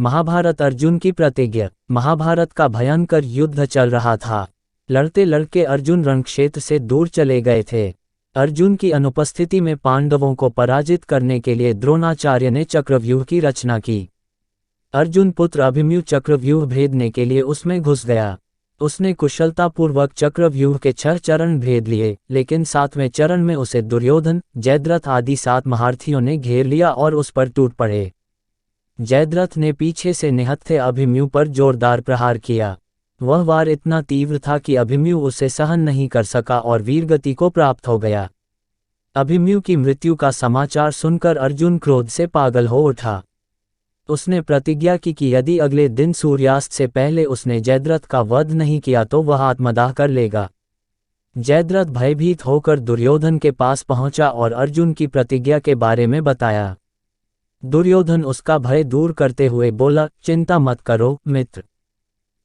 महाभारत अर्जुन की प्रतिज्ञा। महाभारत का भयंकर युद्ध चल रहा था। लड़ते लड़के अर्जुन रणक्षेत्र से दूर चले गए थे। अर्जुन की अनुपस्थिति में पांडवों को पराजित करने के लिए द्रोणाचार्य ने चक्रव्यूह की रचना की। अर्जुन पुत्र अभिमन्यु चक्रव्यूह भेदने के लिए उसमें घुस गया। उसने कुशलतापूर्वक चक्रव्यूह के 6 चरण भेद लिए, लेकिन 7वें चरण में उसे दुर्योधन, जयद्रथ आदि 7 महारथियों ने घेर लिया और उस पर टूट पड़े। जयद्रथ ने पीछे से निहत्थे अभिमन्यु पर जोरदार प्रहार किया। वह वार इतना तीव्र था कि अभिमन्यु उसे सहन नहीं कर सका और वीरगति को प्राप्त हो गया। अभिमन्यु की मृत्यु का समाचार सुनकर अर्जुन क्रोध से पागल हो उठा। उसने प्रतिज्ञा की कि यदि अगले दिन सूर्यास्त से पहले उसने जयद्रथ का वध नहीं किया तो वह आत्मदाह कर लेगा। जयद्रथ भयभीत होकर दुर्योधन के पास पहुंचा और अर्जुन की प्रतिज्ञा के बारे में बताया। दुर्योधन उसका भय दूर करते हुए बोला, चिंता मत करो मित्र,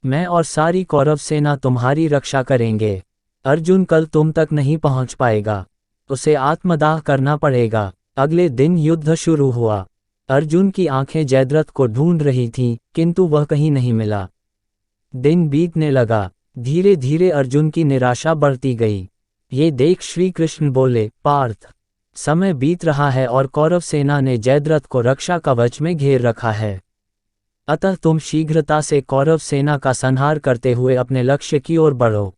मैं और सारी कौरव सेना तुम्हारी रक्षा करेंगे। अर्जुन कल तुम तक नहीं पहुंच पाएगा, उसे आत्मदाह करना पड़ेगा। अगले दिन युद्ध शुरू हुआ। अर्जुन की आंखें जयद्रथ को ढूंढ रही थीं, किंतु वह कहीं नहीं मिला। दिन बीतने लगा। धीरे धीरे अर्जुन की निराशा बढ़ती गई। ये देख श्री कृष्ण बोले, पार्थ, समय बीत रहा है और कौरव सेना ने जयद्रथ को रक्षा कवच में घेर रखा है। अतः तुम शीघ्रता से कौरव सेना का संहार करते हुए अपने लक्ष्य की ओर बढ़ो।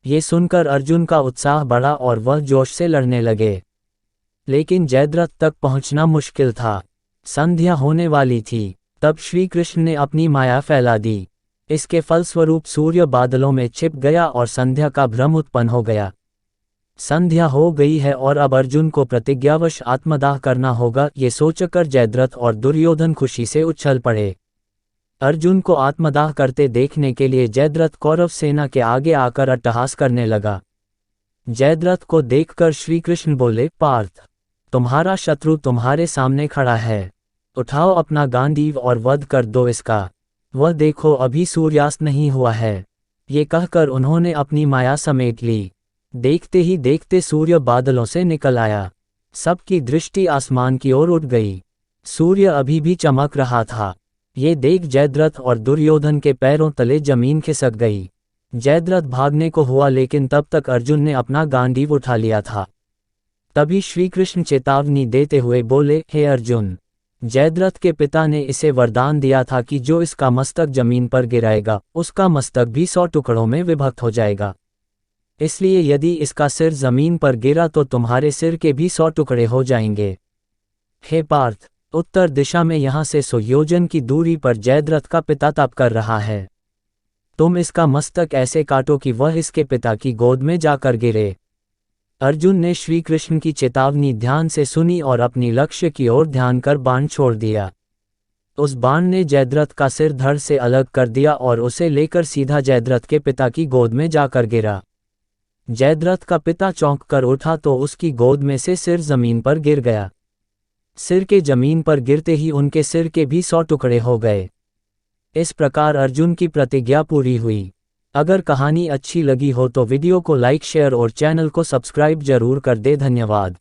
ये सुनकर अर्जुन का उत्साह बढ़ा और वह जोश से लड़ने लगे। लेकिन जयद्रथ तक पहुंचना मुश्किल था। संध्या होने वाली थी। तब श्री कृष्ण ने अपनी माया फैला दी। इसके फलस्वरूप सूर्य बादलों में छिप गया और संध्या का भ्रम उत्पन्न हो गया। संध्या हो गई है और अब अर्जुन को प्रतिज्ञावश आत्मदाह करना होगा, ये सोचकर जयद्रथ और दुर्योधन खुशी से उछल पड़े। अर्जुन को आत्मदाह करते देखने के लिए जयद्रथ कौरव सेना के आगे आकर अट्टहास करने लगा। जयद्रथ को देखकर श्री कृष्ण बोले, पार्थ, तुम्हारा शत्रु तुम्हारे सामने खड़ा है। उठाओ अपना गांडीव और वध कर दो इसका। वह देखो अभी सूर्यास्त नहीं हुआ है। ये कहकर उन्होंने अपनी माया समेट ली। देखते ही देखते सूर्य बादलों से निकल आया। सबकी दृष्टि आसमान की ओर उठ गई। सूर्य अभी भी चमक रहा था। ये देख जयद्रथ और दुर्योधन के पैरों तले जमीन खिसक गई। जयद्रथ भागने को हुआ, लेकिन तब तक अर्जुन ने अपना गांडीव उठा लिया था। तभी श्री कृष्ण चेतावनी देते हुए बोले, हे अर्जुन, जयद्रथ के पिता ने इसे वरदान दिया था कि जो इसका मस्तक जमीन पर गिराएगा उसका मस्तक भी 100 टुकड़ों में विभक्त हो जाएगा। इसलिए यदि इसका सिर जमीन पर गिरा तो तुम्हारे सिर के भी 100 टुकड़े हो जाएंगे। हे पार्थ, उत्तर दिशा में यहाँ से 100 योजन की दूरी पर जयद्रथ का पिता तप कर रहा है। तुम इसका मस्तक ऐसे काटो कि वह इसके पिता की गोद में जाकर गिरे। अर्जुन ने श्री कृष्ण की चेतावनी ध्यान से सुनी और अपनी लक्ष्य की ओर ध्यान कर बाण छोड़ दिया। उस बाण ने जयद्रथ का सिर धड़ से अलग कर दिया और उसे लेकर सीधा जयद्रथ के पिता की गोद में जाकर गिरा। जयद्रथ का पिता चौंक कर उठा तो उसकी गोद में से सिर जमीन पर गिर गया। सिर के जमीन पर गिरते ही उनके सिर के भी 100 टुकड़े हो गए। इस प्रकार अर्जुन की प्रतिज्ञा पूरी हुई। अगर कहानी अच्छी लगी हो तो वीडियो को लाइक, शेयर और चैनल को सब्सक्राइब जरूर कर दे। धन्यवाद।